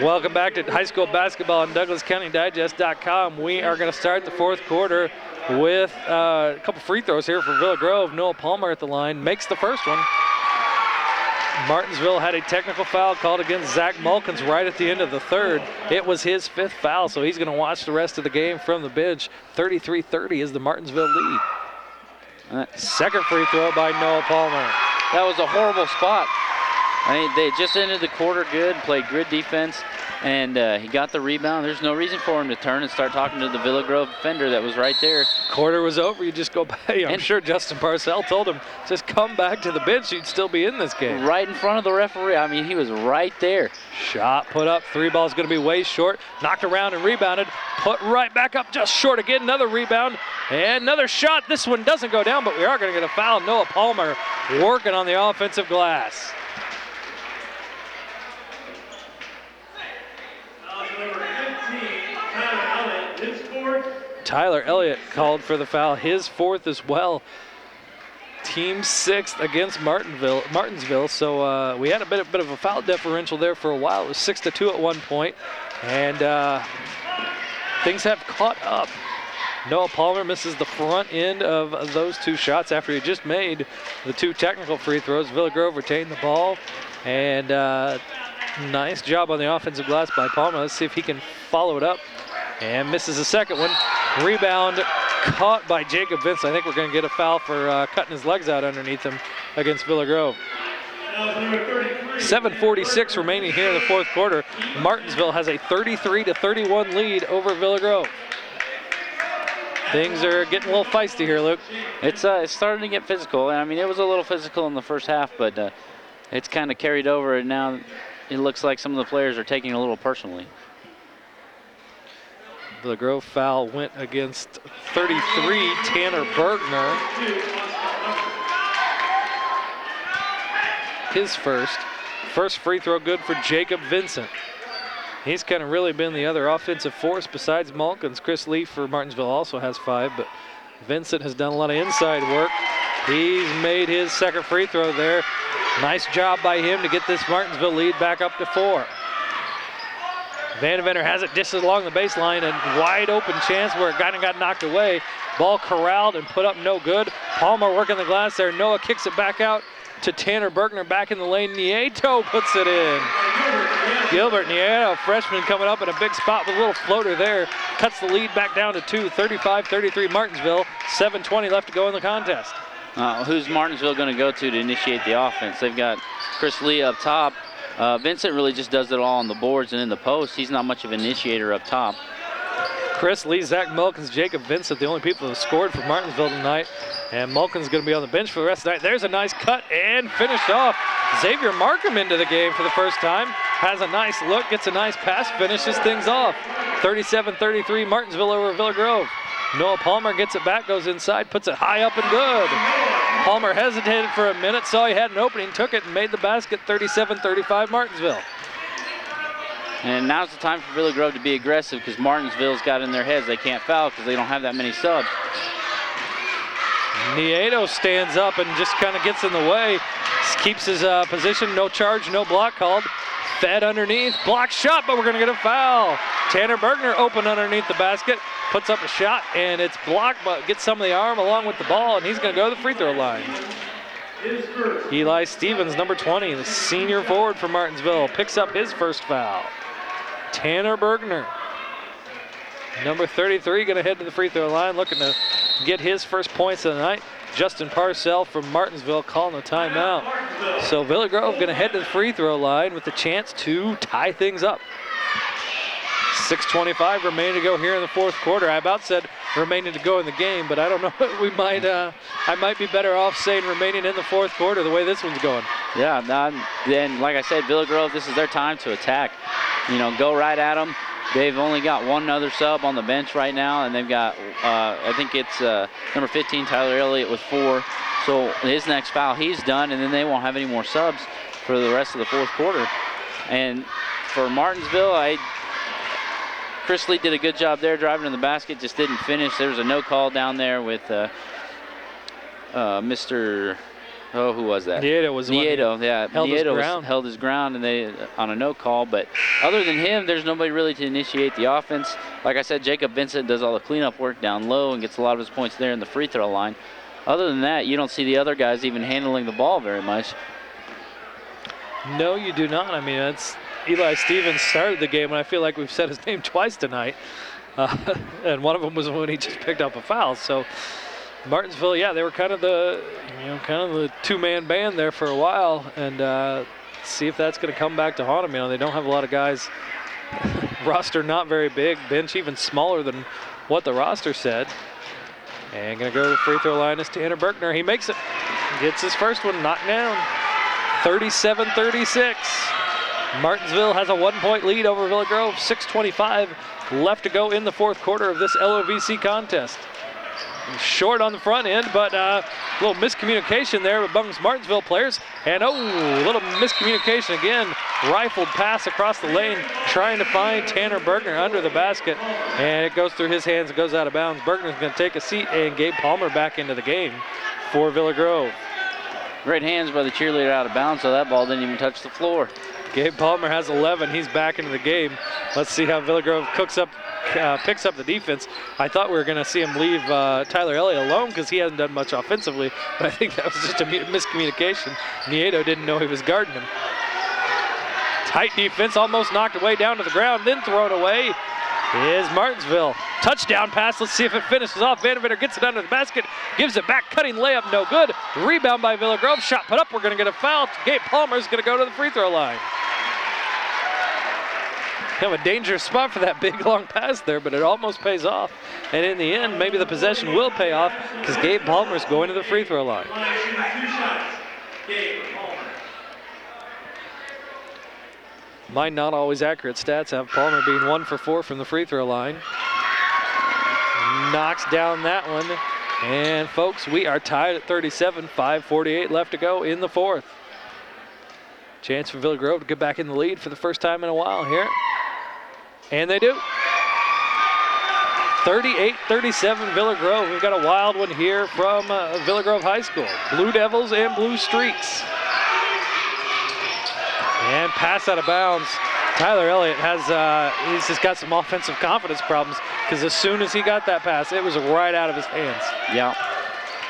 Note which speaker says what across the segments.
Speaker 1: Welcome back to high school basketball on DouglasCountyDigest.com. We are going to start the fourth quarter with a couple free throws here for Villa Grove. Noah Palmer at the line makes the first one. Martinsville had a technical foul called against Zach Mulkins right at the end of the third. It was his fifth foul, so he's going to watch the rest of the game from the bench. 33-30 is the Martinsville lead. Second free throw by Noah Palmer.
Speaker 2: That was a horrible spot. I mean, they just ended the quarter good, played good defense, and he got the rebound. There's no reason for him to turn and start talking to the Villa Grove defender that was right there.
Speaker 1: Quarter was over, you just go back. I'm sure Justin Parcell told him, just come back to the bench, you'd still be in this game.
Speaker 2: Right in front of the referee. I mean, he was right there.
Speaker 1: Shot put up, three ball's gonna be way short. Knocked around and rebounded, put right back up, just short again, another rebound, and another shot. This one doesn't go down, but we are gonna get a foul. Noah Palmer working on the offensive glass. Tyler Elliott called for the foul, his fourth as well. Team sixth against Martinsville. So we had a bit of a foul differential there for a while. It was 6-2 at one point, and things have caught up. Noah Palmer misses the front end of those two shots after he just made the two technical free throws. Villa Grove retained the ball, and nice job on the offensive glass by Palmer. Let's see if he can follow it up. And misses the second one. Rebound caught by Jacob Vincent. I think we're going to get a foul for cutting his legs out underneath him against Villa Grove. 7:46 remaining here in the fourth quarter. Martinsville has a 33-31 lead over Villa Grove. Things are getting a little feisty here, Luke.
Speaker 2: It's starting to get physical. I mean, it was a little physical in the first half, but it's kind of carried over, and now it looks like some of the players are taking it a little personally.
Speaker 1: The Grove foul went against 33, Tanner Bergner. His first free throw good for Jacob Vincent. He's kind of really been the other offensive force besides Mulkins. Chris Lee for Martinsville also has 5, but Vincent has done a lot of inside work. He's made his second free throw there. Nice job by him to get this Martinsville lead back up to 4. Vandeventer has it dishes along the baseline, and wide open chance where it kind of got knocked away. Ball corralled and put up no good. Palmer working the glass there. Noah kicks it back out to Tanner Bergner back in the lane. Nieto puts it in. Gilbert Nieto, freshman, coming up in a big spot with a little floater there. Cuts the lead back down to 2, 35-33 Martinsville. 7:20 left to go in the contest.
Speaker 2: Who's Martinsville going to go to initiate the offense? They've got Chris Lee up top. Vincent really just does it all on the boards and in the post. He's not much of an initiator up top.
Speaker 1: Chris Lee, Zach Mulkins, Jacob Vincent, the only people who scored for Martinsville tonight. And Mulkins going to be on the bench for the rest of the night. There's a nice cut and finished off. Xavier Markham into the game for the first time. Has a nice look, gets a nice pass, finishes things off. 37-33 Martinsville over Villa Grove. Noah Palmer gets it back, goes inside, puts it high up and good. Palmer hesitated for a minute, saw he had an opening, took it and made the basket. 37-35 Martinsville.
Speaker 2: And now's the time for Villa Grove to be aggressive, because Martinsville's got in their heads they can't foul because they don't have that many subs.
Speaker 1: Nieto stands up and just kind of gets in the way. Keeps his position, no charge, no block called. Fed underneath, block shot, but we're going to get a foul. Tanner Bergner open underneath the basket, puts up a shot, and it's blocked, but gets some of the arm along with the ball, and he's going to go to the free throw line. Eli Stevens, number 20, the senior forward for Martinsville, picks up his first foul. Tanner Bergner, number 33, going to head to the free throw line, looking to get his first points of the night. Justin Parcell from Martinsville calling a timeout. So Villa Grove going to head to the free throw line with the chance to tie things up. 6:25 remaining to go here in the fourth quarter. I about said remaining to go in the game, but I don't know. I might be better off saying remaining in the fourth quarter the way this one's going.
Speaker 2: Yeah, then like I said, Villa Grove, this is their time to attack. You know, go right at them. They've only got one other sub on the bench right now, and they've got, I think it's number 15, Tyler Elliott, with 4. So his next foul, he's done, and then they won't have any more subs for the rest of the fourth quarter. And for Martinsville, Chris Lee did a good job there driving in the basket, just didn't finish. There was a no call down there with Mr. Oh, who was that?
Speaker 1: Nieto was the one.
Speaker 2: Nieto, yeah.
Speaker 1: Held his
Speaker 2: Nieto
Speaker 1: ground.
Speaker 2: held his ground and they on a no call. But other than him, there's nobody really to initiate the offense. Like I said, Jacob Vincent does all the cleanup work down low and gets a lot of his points there in the free throw line. Other than that, you don't see the other guys even handling the ball very much.
Speaker 1: No, you do not. I mean, it's Eli Stevens started the game, and I feel like we've said his name twice tonight. And one of them was when he just picked up a foul. So Martinsville, yeah, they were kind of the two-man band there for a while, and see if that's going to come back to haunt them. You know, they don't have a lot of guys. Roster not very big, bench even smaller than what the roster said. And going to go to the free throw line is Tanner Berkner. He makes it, gets his first one knocked down. 37-36. Martinsville has a 1-point lead over Villa Grove. 6:25 left to go in the fourth quarter of this LOVC contest. Short on the front end, but a little miscommunication there amongst Martinsville players. And a little miscommunication again. Rifled pass across the lane, trying to find Tanner Bergner under the basket. And it goes through his hands and goes out of bounds. Bergner's going to take a seat, and Gabe Palmer back into the game for Villa Grove.
Speaker 2: Great hands by the cheerleader out of bounds, so that ball didn't even touch the floor.
Speaker 1: Gabe Palmer has 11. He's back into the game. Let's see how Villa Grove picks up the defense. I thought we were going to see him leave Tyler Elliott alone because he hasn't done much offensively, but I think that was just a miscommunication. Nieto didn't know he was guarding him. Tight defense, almost knocked away down to the ground, then thrown away is Martinsville. Touchdown pass, let's see if it finishes off. Vanderbilt gets it under the basket, gives it back, cutting layup, no good. Rebound by Villa Grove, shot put up, we're gonna get a foul. Gabe Palmer's gonna go to the free throw line. Kind of a dangerous spot for that big long pass there, but it almost pays off. And in the end, maybe the possession will pay off because Gabe Palmer's going to the free throw line. My not always accurate stats have Palmer being 1 for 4 from the free throw line. Knocks down that one. And folks, we are tied at 37, 5:48 left to go in the fourth. Chance for Villa Grove to get back in the lead for the first time in a while here. And they do. 38-37 Villa Grove. We've got a wild one here from Villa Grove High School. Blue Devils and Blue Streaks. And pass out of bounds. Tyler Elliott he's just got some offensive confidence problems because as soon as he got that pass, it was right out of his hands.
Speaker 2: Yeah,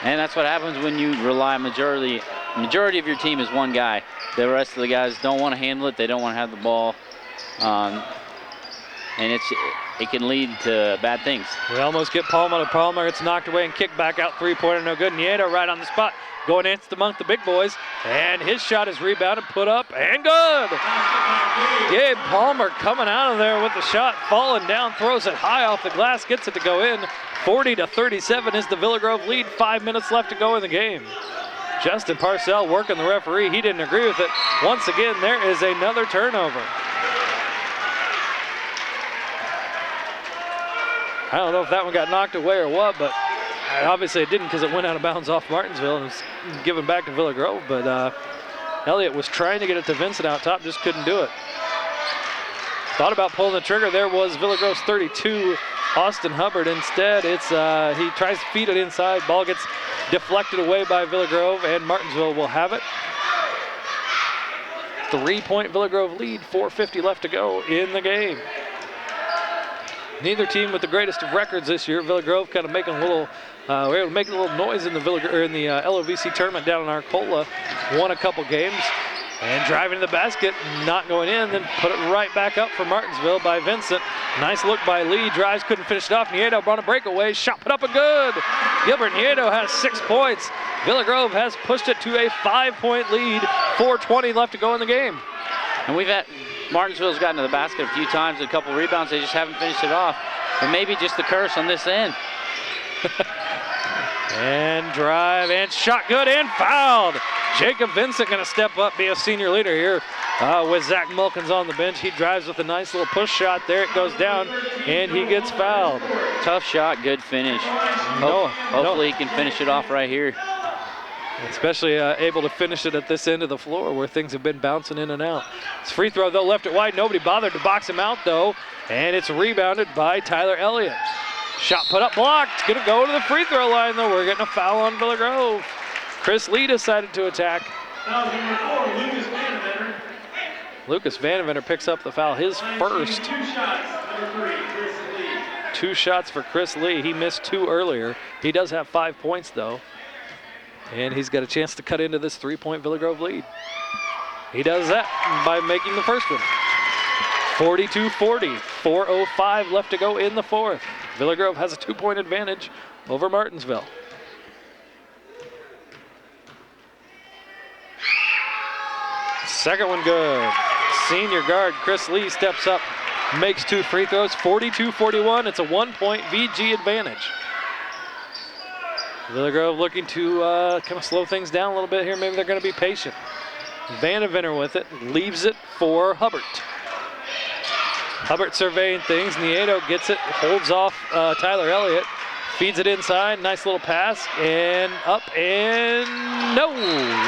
Speaker 2: and that's what happens when you rely majority of your team is one guy. The rest of the guys don't want to handle it. They don't want to have the ball, and it can lead to bad things.
Speaker 1: We almost get Palmer to Palmer. It's knocked away and kicked back out. Three-pointer, no good. Nieto right on the spot. Going in among the big boys, and his shot is rebounded, put up, and good! Gabe Palmer coming out of there with the shot, falling down, throws it high off the glass, gets it to go in. 40-37 is the Villa Grove lead, 5 minutes left to go in the game. Justin Parcell working the referee, he didn't agree with it. Once again, there is another turnover. I don't know if that one got knocked away or what, but obviously it didn't because it went out of bounds off Martinsville and was given back to Villa Grove, but Elliott was trying to get it to Vincent out top, just couldn't do it. Thought about pulling the trigger. There was Villa Grove's 32, Austin Hubbard. Instead, it's he tries to feed it inside. Ball gets deflected away by Villa Grove, and Martinsville will have it. 3-point Villa Grove lead, 4:50 left to go in the game. Neither team with the greatest of records this year. Villa Grove kind of making a little, we're able to make a little noise in the LOVC tournament down in Arcola. Won a couple games and driving to the basket, not going in, then put it right back up for Martinsville by Vincent. Nice look by Lee, drives, couldn't finish it off. Nieto brought a breakaway, shot put up and good. Gilbert Nieto has 6 points. Villa Grove has pushed it to a 5-point lead, 4:20 left to go in the game.
Speaker 2: And Martinsville's gotten to the basket a few times, a couple rebounds, they just haven't finished it off. But maybe just the curse on this end.
Speaker 1: And drive, and shot good, and fouled. Jacob Vincent gonna step up, be a senior leader here with Zach Mulkins on the bench. He drives with a nice little push shot. There it goes down, and he gets fouled.
Speaker 2: Tough shot, good finish. Hopefully he can finish it off right here.
Speaker 1: Especially able to finish it at this end of the floor where things have been bouncing in and out. It's free throw though, left it wide. Nobody bothered to box him out though. And it's rebounded by Tyler Elliott. Shot put up, blocked. Gonna go to the free throw line though. We're getting a foul on Villa Grove. Chris Lee decided to attack.
Speaker 3: Foul number 4, Lucas Vandermeer.
Speaker 1: Lucas Vandermeer picks up the foul, his first.
Speaker 3: 2 shots, number 3, Chris Lee.
Speaker 1: 2 shots for Chris Lee. He missed 2 earlier. He does have 5 points though. And he's got a chance to cut into this 3-point Villa Grove lead. He does that by making the first one. 42-40, 4:05 left to go in the 4th. Villa Grove has a 2-point advantage over Martinsville. Second one good. Senior guard Chris Lee steps up, makes 2 free throws. 42-41, it's a 1-point VG advantage. Villa Grove looking to kind of slow things down a little bit here. Maybe they're going to be patient. Vanderveer with it, leaves it for Hubbard. Hubbard surveying things. Nieto gets it, holds off Tyler Elliott, feeds it inside. Nice little pass, and up, and no,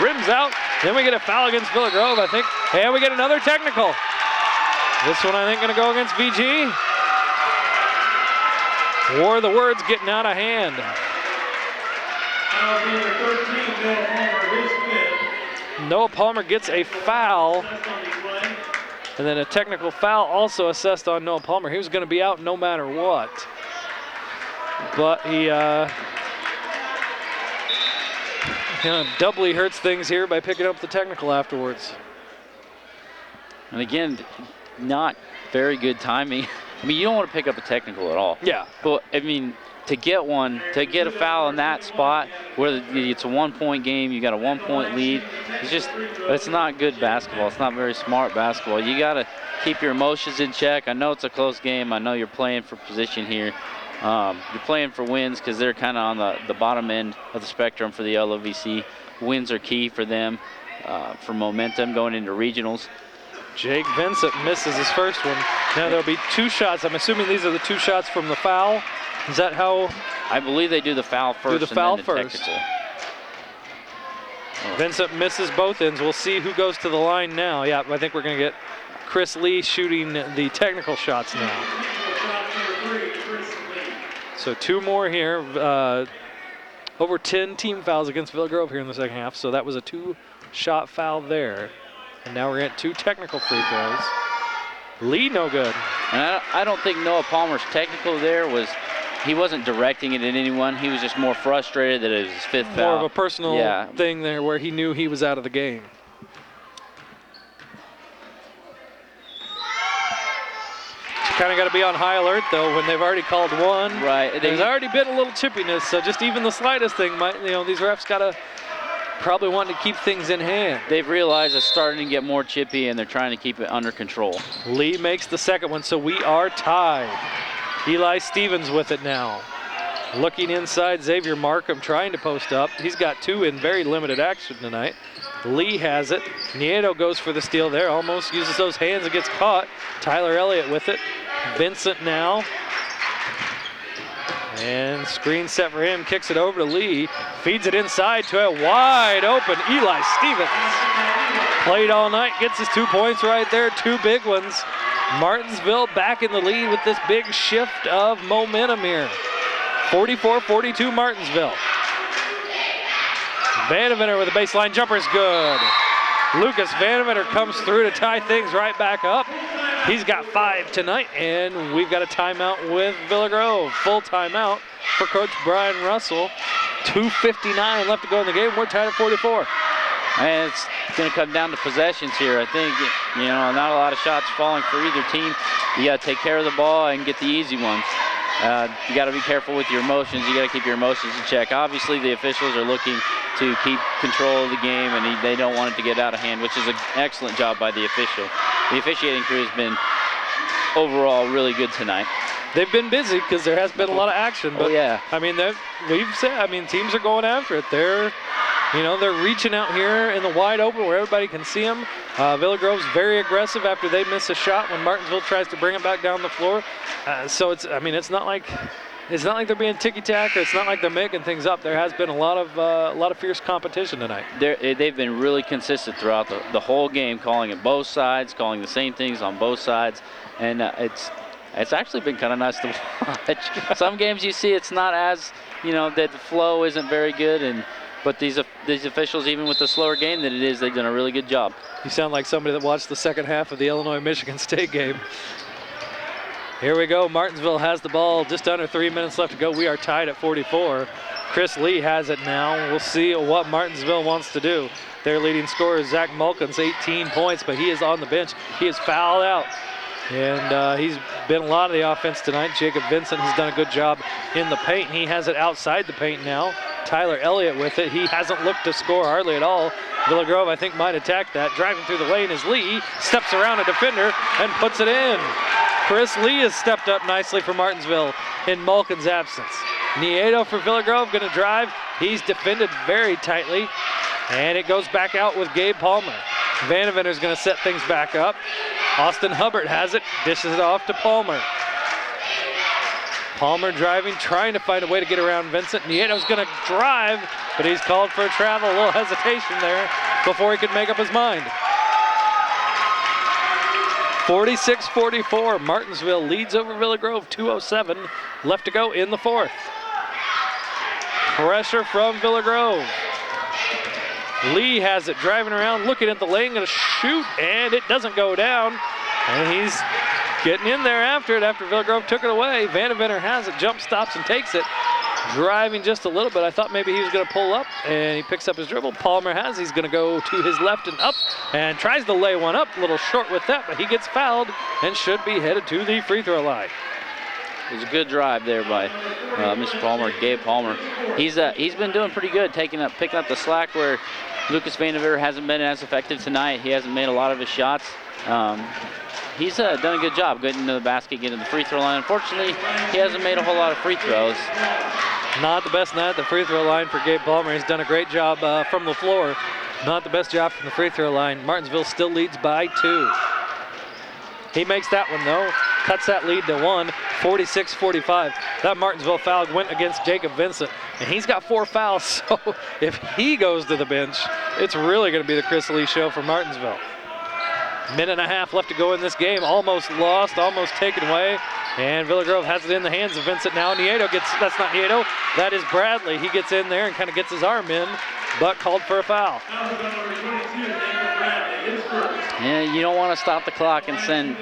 Speaker 1: rims out. Then we get a foul against Villa Grove, I think, and we get another technical. This one, I think, going to go against VG. War of the words getting out of hand.
Speaker 3: Foul number 13, Noah Palmer, his 5th.
Speaker 1: Noah Palmer gets a foul.
Speaker 3: That's on the play.
Speaker 1: And then a technical foul also assessed on Noah Palmer. He was going to be out no matter what. But he kind of doubly hurts things here by picking up the technical afterwards.
Speaker 2: And again, not very good timing. I mean, you don't want to pick up a technical at all.
Speaker 1: Yeah.
Speaker 2: But, I mean, to get a foul in that spot where it's a 1-point game, you got a 1-point lead, it's not good basketball. It's not very smart basketball. You got to keep your emotions in check. I know it's a close game. I know you're playing for position here. You're playing for wins because they're kind of on the bottom end of the spectrum for the LOVC. Wins are key for them for momentum going into regionals.
Speaker 1: Jake Vincent misses his first one. Now there'll be 2 shots. I'm assuming these are the 2 shots from the foul. Is that how?
Speaker 2: I believe they do the foul first.
Speaker 1: Do the foul
Speaker 2: and then the
Speaker 1: first.
Speaker 2: technical.
Speaker 1: Vincent misses both ends. We'll see who goes to the line now. Yeah, I think we're going to get Chris Lee shooting the technical shots now.
Speaker 3: Shot number 3, Chris Lee.
Speaker 1: So 2 more here. Over 10 team fouls against Villa Grove here in the second half. So that was a 2-shot foul there. And now we're at 2 technical free throws. Lee no good.
Speaker 2: And I don't think Noah Palmer's technical there he wasn't directing it at anyone. He was just more frustrated that it was his 5th foul.
Speaker 1: More of a personal thing there where he knew he was out of the game. Kind of got to be on high alert though when they've already called one.
Speaker 2: Right.
Speaker 1: There's already been a little chippiness, so just even the slightest thing might, these refs got to probably want to keep things in hand.
Speaker 2: They've realized it's starting to get more chippy and they're trying to keep it under control.
Speaker 1: Lee makes the second one, so we are tied. Eli Stevens with it now. Looking inside, Xavier Markham trying to post up. He's got 2 in very limited action tonight. Lee has it. Nieto goes for the steal there, almost uses those hands and gets caught. Tyler Elliott with it. Vincent now. And screen set for him, kicks it over to Lee. Feeds it inside to a wide open Eli Stevens. Played all night, gets his 2 points right there, 2 big ones. Martinsville back in the lead with this big shift of momentum here. 44-42 Martinsville. Vanderveer with a baseline jumper is good. Lucas Vanderveer comes through to tie things right back up. He's got 5 tonight, and we've got a timeout with Villa Grove. Full timeout for Coach Brian Russell. 2:59 left to go in the game. We're tied at 44.
Speaker 2: And it's going to come down to possessions here. I think, not a lot of shots falling for either team. You got to take care of the ball and get the easy ones. You got to be careful with your emotions. You got to keep your emotions in check. Obviously, the officials are looking to keep control of the game, and they don't want it to get out of hand, which is an excellent job by the official. The officiating crew has been overall really good tonight.
Speaker 1: They've been busy because there has been a lot of action. But
Speaker 2: yeah.
Speaker 1: I mean, teams are going after it. They're reaching out here in the wide open where everybody can see them. Villa Grove's very aggressive after they miss a shot when Martinsville tries to bring it back down the floor. So it's not like they're being ticky-tack, or it's not like they're making things up. There has been a lot of fierce competition tonight.
Speaker 2: They've been really consistent throughout the whole game, calling it both sides, calling the same things on both sides, and it's actually been kind of nice to watch. Some games you see it's not as, that the flow isn't very good, and But these officials, even with the slower game that it is, they've done a really good job.
Speaker 1: You sound like somebody that watched the second half of the Illinois-Michigan State game. Here we go. Martinsville has the ball. Just under 3 minutes left to go. We are tied at 44. Chris Lee has it now. We'll see what Martinsville wants to do. Their leading scorer is Zach Mulkins, 18 points, but he is on the bench. He is fouled out. And he's been a lot of the offense tonight. Jacob Vincent has done a good job in the paint. He has it outside the paint now. Tyler Elliott with it. He hasn't looked to score hardly at all. Villa Grove, I think, might attack that. Driving through the lane is Lee. Steps around a defender and puts it in. Chris Lee has stepped up nicely for Martinsville in Mulkins' absence. Nieto for Villa Grove, going to drive. He's defended very tightly. And it goes back out with Gabe Palmer. Vandeventer's going to set things back up. Austin Hubbard has it, dishes it off to Palmer. Palmer driving, trying to find a way to get around Vincent. Nieto's going to drive, but he's called for a travel. A little hesitation there before he could make up his mind. 46-44, Martinsville leads over Villa Grove, 2:07 left to go in the fourth. Pressure from Villa Grove. Lee has it, driving around, looking at the lane, gonna shoot, and it doesn't go down. And he's getting in there after it, after Villa Grove took it away. Vandeventer has it, jump stops and takes it. Driving just a little bit. I thought maybe he was gonna pull up, and he picks up his dribble. Palmer has, he's gonna go to his left and up, and tries to lay one up, a little short with that, but he gets fouled and should be headed to the free throw line.
Speaker 2: It was a good drive there by Mr. Palmer, Gabe Palmer. He's been doing pretty good, picking up the slack where Lucas Vandeveer hasn't been as effective tonight. He hasn't made a lot of his shots. He's done a good job getting to the basket, getting to the free throw line. Unfortunately, he hasn't made a whole lot of free throws.
Speaker 1: Not the best night at the free throw line for Gabe Palmer. He's done a great job from the floor. Not the best job from the free throw line. Martinsville still leads by 2. He makes that one though, cuts that lead to 1, 46-45. That Martinsville foul went against Jacob Vincent, and he's got 4 fouls, so if he goes to the bench, it's really gonna be the Chris Lee show for Martinsville. Minute and a half left to go in this game, almost lost, almost taken away, and Villa Grove has it in the hands of Vincent now. Nieto gets, that's not Nieto, that is Bradley. He gets in there and kind of gets his arm in, but called for a foul.
Speaker 2: Yeah, you don't want to stop the clock and send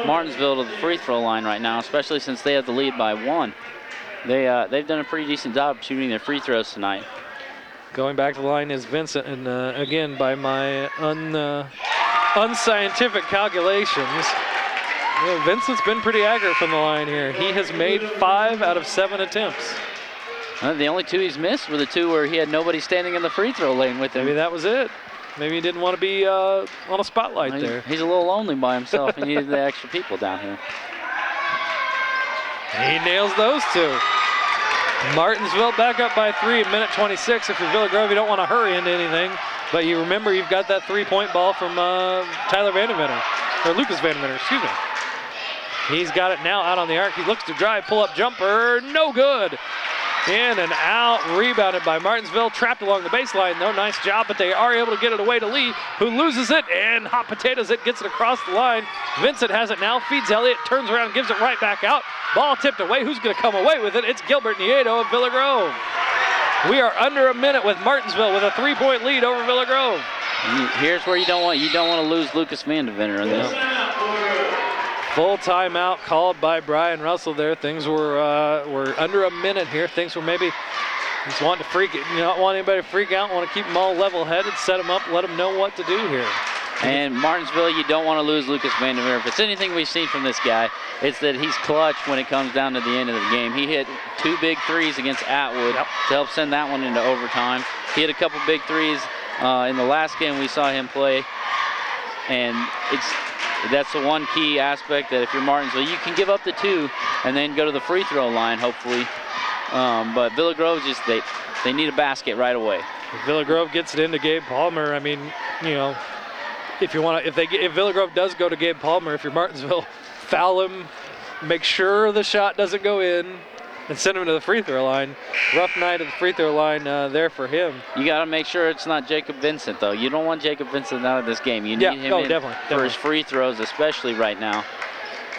Speaker 2: Martinsville to the free throw line right now, especially since they have the lead by 1. They've done a pretty decent job shooting their free throws tonight.
Speaker 1: Going back to the line is Vincent, and again, by my unscientific calculations, Vincent's been pretty accurate from the line here. He has made 5 out of 7 attempts.
Speaker 2: The only 2 he's missed were the 2 where he had nobody standing in the free throw lane with him.
Speaker 1: Maybe that was it. Maybe he didn't want to be on a spotlight there.
Speaker 2: He's a little lonely by himself. He needed the extra people down here.
Speaker 1: He nails those 2. Martinsville back up by 3 at minute 26. If you're Villa Grove, you don't want to hurry into anything. But you remember you've got that 3-point ball from Tyler Vandeventer, or Lucas Vandeventer, excuse me. He's got it now out on the arc. He looks to drive, pull-up jumper, no good. In and out, rebounded by Martinsville, trapped along the baseline though, nice job, but they are able to get it away to Lee, who loses it and hot potatoes it, gets it across the line. Vincent has it now, feeds Elliott, turns around, gives it right back out. Ball tipped away, who's gonna come away with it? It's Gilbert Nieto of Villa Grove. We are under a minute with Martinsville with a 3-point lead over Villa Grove.
Speaker 2: Here's where you don't want to lose Lucas Vandeventer in this.
Speaker 1: Full timeout called by Brian Russell there. Things were under a minute here. Things were maybe just wanting to freak it, not want anybody to freak out, want to keep them all level-headed, set them up, let them know what to do here.
Speaker 2: And Martinsville, you don't want to lose Lucas Vandeveer. If it's anything we've seen from this guy, it's that he's clutch when it comes down to the end of the game. He hit 2 big threes against Atwood to help send that one into overtime. He hit a couple big threes in the last game we saw him play. And that's the one key aspect, that if you're Martinsville, you can give up the 2 and then go to the free throw line, hopefully. But Villa Grove just, they need a basket right away.
Speaker 1: If Villa Grove gets it into Gabe Palmer, I mean, if Villa Grove does go to Gabe Palmer, if you're Martinsville, foul him, make sure the shot doesn't go in, and send him to the free throw line. Rough night at the free throw line there for him.
Speaker 2: You got to make sure it's not Jacob Vincent, though. You don't want Jacob Vincent out of this game. You need him
Speaker 1: definitely.
Speaker 2: For his free throws, especially right now.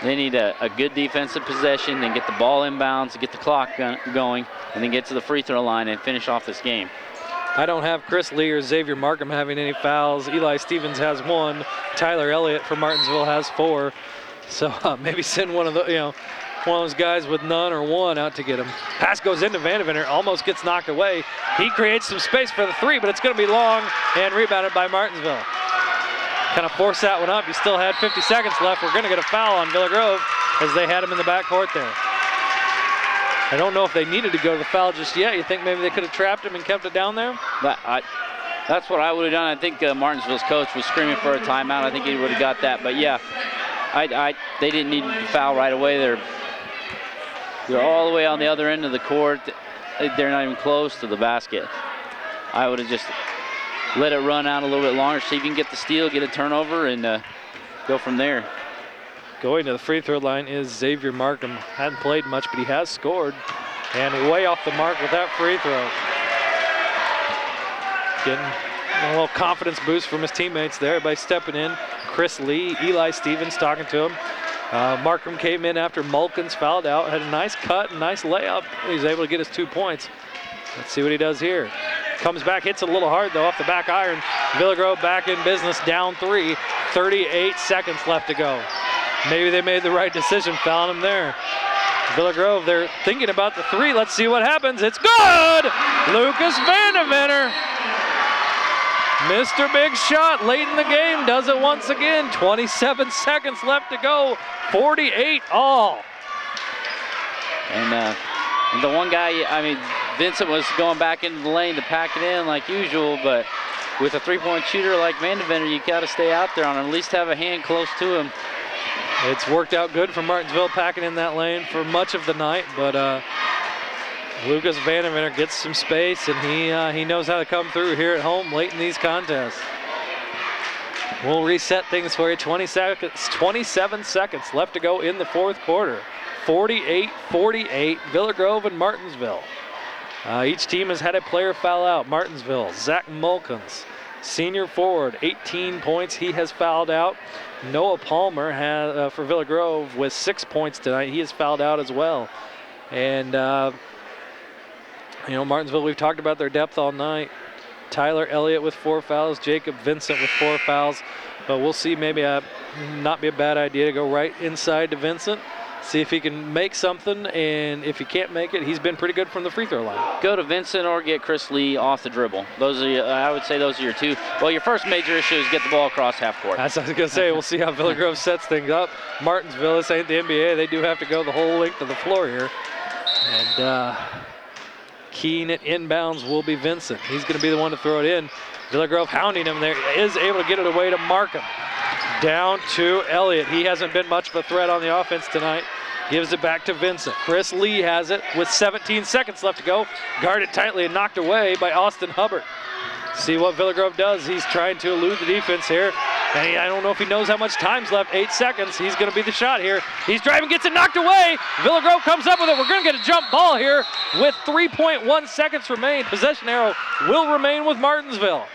Speaker 2: They need a good defensive possession and get the ball inbounds, get the clock going, and then get to the free throw line and finish off this game.
Speaker 1: I don't have Chris Lee or Xavier Markham having any fouls. Eli Stevens has 1. Tyler Elliott for Martinsville has 4. So maybe send one of those guys with none or 1 out to get him. Pass goes into Vandeventer, almost gets knocked away. He creates some space for the 3, but it's going to be long and rebounded by Martinsville. Kind of force that one up. You still had 50 seconds left. We're going to get a foul on VillaGrove as they had him in the backcourt there. I don't know if they needed to go to the foul just yet. You think maybe they could have trapped him and kept it down there?
Speaker 2: That's what I would have done. I think Martinsville's coach was screaming for a timeout. I think he would have got that. But yeah, they didn't need to foul right away. They're all the way on the other end of the court. They're not even close to the basket. I would have just let it run out a little bit longer, see if you can get the steal, get a turnover, and go from there.
Speaker 1: Going to the free throw line is Xavier Markham. Hadn't played much, but he has scored. And way off the mark with that free throw. Getting a little confidence boost from his teammates there by stepping in. Chris Lee, Eli Stevens talking to him. Markham came in after Mulkins fouled out, had a nice cut and nice layup. He's able to get his 2 points. Let's see what he does here. Comes back, hits it a little hard though off the back iron. VillaGrove back in business, down 3. 38 seconds left to go. Maybe they made the right decision fouling him there. VillaGrove, they're thinking about the 3. Let's see what happens. It's good! Lucas Vandeventer. Mr. Big Shot late in the game does it once again. 27 seconds left to go. 48 all.
Speaker 2: And the one guy, I mean, Vincent was going back into the lane to pack it in like usual, but with a 3-point shooter like Vandeventer, you got to stay out there on him, at least have a hand close to him.
Speaker 1: It's worked out good for Martinsville packing in that lane for much of the night, but Lucas Vandeventer gets some space, and he knows how to come through here at home late in these contests. We'll reset things for you. 27 seconds left to go in the 4th quarter. 48-48, VillaGrove and Martinsville. Each team has had a player foul out. Martinsville, Zach Mulkins, senior forward, 18 points. He has fouled out. Noah Palmer has, for VillaGrove with 6 points tonight. He has fouled out as well. And, Martinsville, we've talked about their depth all night. Tyler Elliott with 4 fouls, Jacob Vincent with 4 fouls. But we'll see, maybe not be a bad idea to go right inside to Vincent. See if he can make something, and if he can't make it, he's been pretty good from the free throw line.
Speaker 2: Go to Vincent or get Chris Lee off the dribble. Those are, I would say, those are your 2. Well, your first major issue is get the ball across half court.
Speaker 1: That's what I was going to say. We'll see how VillaGrove sets things up. Martinsville, this ain't the NBA. They do have to go the whole length of the floor here. And keying it inbounds will be Vincent. He's going to be the one to throw it in. VillaGrove hounding him there. Is able to get it away to Markham. Down to Elliott. He hasn't been much of a threat on the offense tonight. Gives it back to Vincent. Chris Lee has it with 17 seconds left to go. Guarded tightly and knocked away by Austin Hubbard. See what VillaGrove does. He's trying to elude the defense here. And I don't know if he knows how much time's left. 8 seconds. He's going to be the shot here. He's driving, gets it knocked away. VillaGrove comes up with it. We're going to get a jump ball here with 3.1 seconds remain. Possession arrow will remain with Martinsville.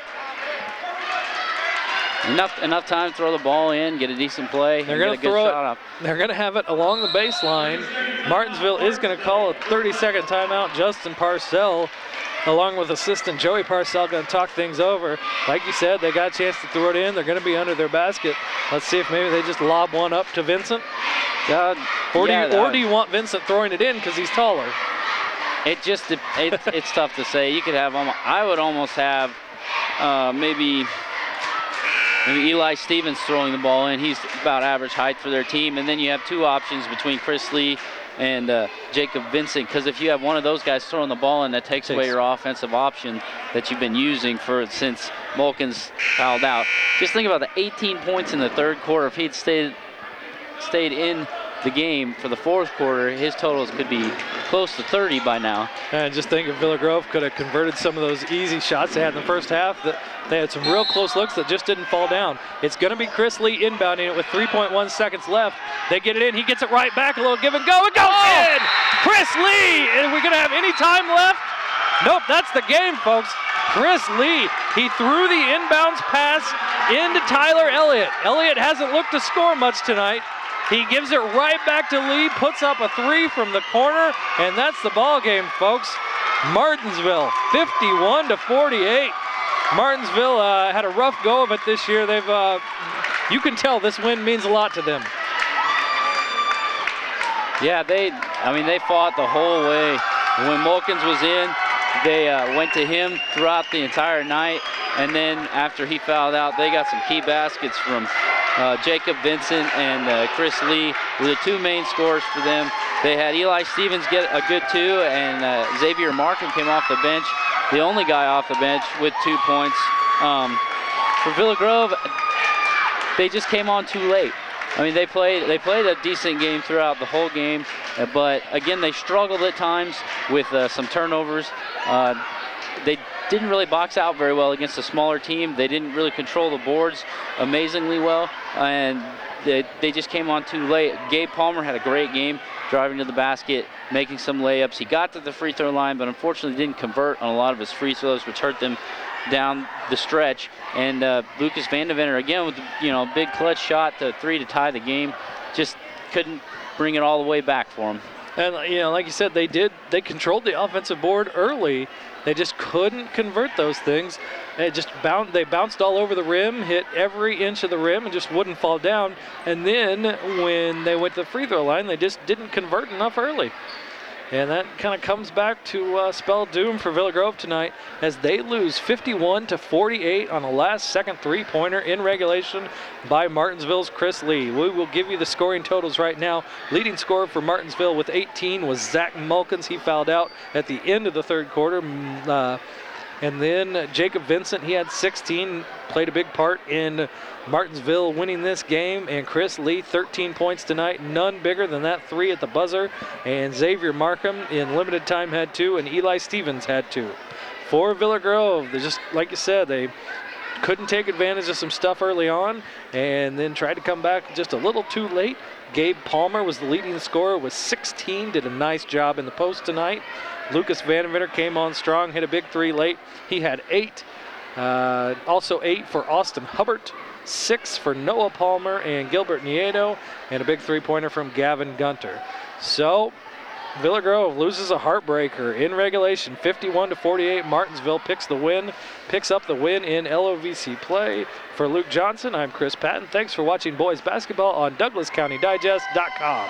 Speaker 2: Enough time to throw the ball in, get a decent play,
Speaker 1: They're going to throw it up. They're going to have it along the baseline. Martinsville is going to call a 30-second timeout. Justin Parcell, along with assistant Joey Parcell, going to talk things over. Like you said, they got a chance to throw it in. They're going to be under their basket. Let's see if maybe they just lob one up to Vincent. Or do you want Vincent throwing it in because he's taller?
Speaker 2: It's tough to say. You could have I would almost have maybe Eli Stevens throwing the ball in. He's about average height for their team. And then you have 2 options between Chris Lee and Jacob Vincent, because if you have one of those guys throwing the ball in, that takes away your offensive option that you've been using since Mulkins fouled out. Just think about the 18 points in the 3rd quarter. If he'd stayed in the game for the 4th quarter, his totals could be close to 30 by now.
Speaker 1: And just think if VillaGrove could have converted some of those easy shots they had in the first half, that they had some real close looks that just didn't fall down. It's going to be Chris Lee inbounding it with 3.1 seconds left. They get it in. He gets it right back. A little give and go. It goes in! Chris Lee! Are we going to have any time left? Nope, that's the game, folks. Chris Lee, he threw the inbounds pass into Tyler Elliott. Elliott hasn't looked to score much tonight. He gives it right back to Lee, puts up a 3 from the corner, and that's the ball game, folks. Martinsville, 51-48. Martinsville had a rough go of it this year. You can tell this win means a lot to them.
Speaker 2: Yeah, they fought the whole way. When Mulkins was in, they went to him throughout the entire night. And then after he fouled out, they got some key baskets from Jacob Vincent and Chris Lee were the two main scorers for them. They had Eli Stevens get a good 2, and Xavier Markham came off the bench, the only guy off the bench with 2 points. For Villa Grove, they just came on too late. I mean, they played a decent game throughout the whole game, but again, they struggled at times with some turnovers. They didn't really box out very well against a smaller team. They didn't really control the boards amazingly well, and they just came on too late. Gabe Palmer had a great game, driving to the basket, making some layups. He got to the free throw line, but unfortunately didn't convert on a lot of his free throws, which hurt them down the stretch. And Lucas Vandeventer again with big clutch shot to 3 to tie the game, just couldn't bring it all the way back for him.
Speaker 1: And like you said, they controlled the offensive board early. They just couldn't convert those things. They bounced all over the rim, hit every inch of the rim, and just wouldn't fall down. And then when they went to the free throw line, they just didn't convert enough early. And that kind of comes back to spell doom for Villa Grove tonight as they lose 51-48 on a last-second three-pointer in regulation by Martinsville's Chris Lee. We will give you the scoring totals right now. Leading scorer for Martinsville with 18 was Zach Mulkins. He fouled out at the end of the third quarter. And then Jacob Vincent, he had 16, played a big part in Martinsville winning this game. And Chris Lee, 13 points tonight, none bigger than that 3 at the buzzer. And Xavier Markham in limited time had 2, and Eli Stevens had 2. For Villa Grove, they just, like you said, they couldn't take advantage of some stuff early on and then tried to come back just a little too late. Gabe Palmer was the leading scorer with 16, did a nice job in the post tonight. Lucas Vandeventer came on strong, hit a big 3 late. He had 8. Also 8 for Austin Hubbard, 6 for Noah Palmer and Gilbert Nieto, and a big 3-pointer from Gavin Gunter. So Villa Grove loses a heartbreaker in regulation, 51-48. Martinsville picks up the win in LOVC play. For Luke Johnson, I'm Chris Patton. Thanks for watching boys basketball on DouglasCountyDigest.com.